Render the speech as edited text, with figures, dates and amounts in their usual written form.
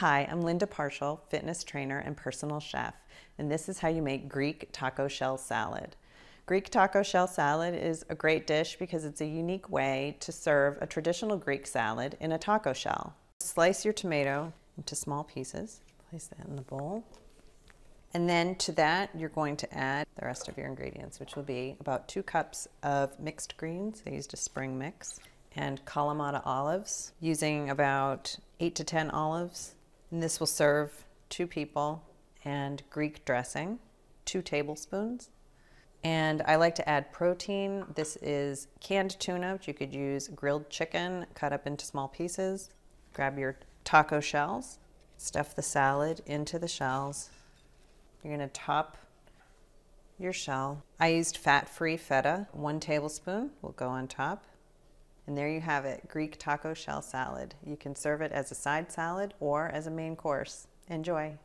Hi, I'm Linda Partial, fitness trainer and personal chef, and this is how you make Greek taco shell salad. Greek taco shell salad is a great dish because it's a unique way to serve a traditional Greek salad in a taco shell. Slice your tomato into small pieces, place that in the bowl, and then to that you're going to add the rest of your ingredients, which will be about 2 cups of mixed greens. I used a spring mix, and Kalamata olives, using about 8 to 10 olives. And this will serve 2 people, and Greek dressing, 2 tablespoons. And I like to add protein. This is canned tuna, but you could use grilled chicken cut up into small pieces. Grab your taco shells, stuff the salad into the shells. You're going to top your shell. I used fat-free feta, 1 tablespoon will go on top. And there you have it, Greek taco shell salad. You can serve it as a side salad or as a main course. Enjoy.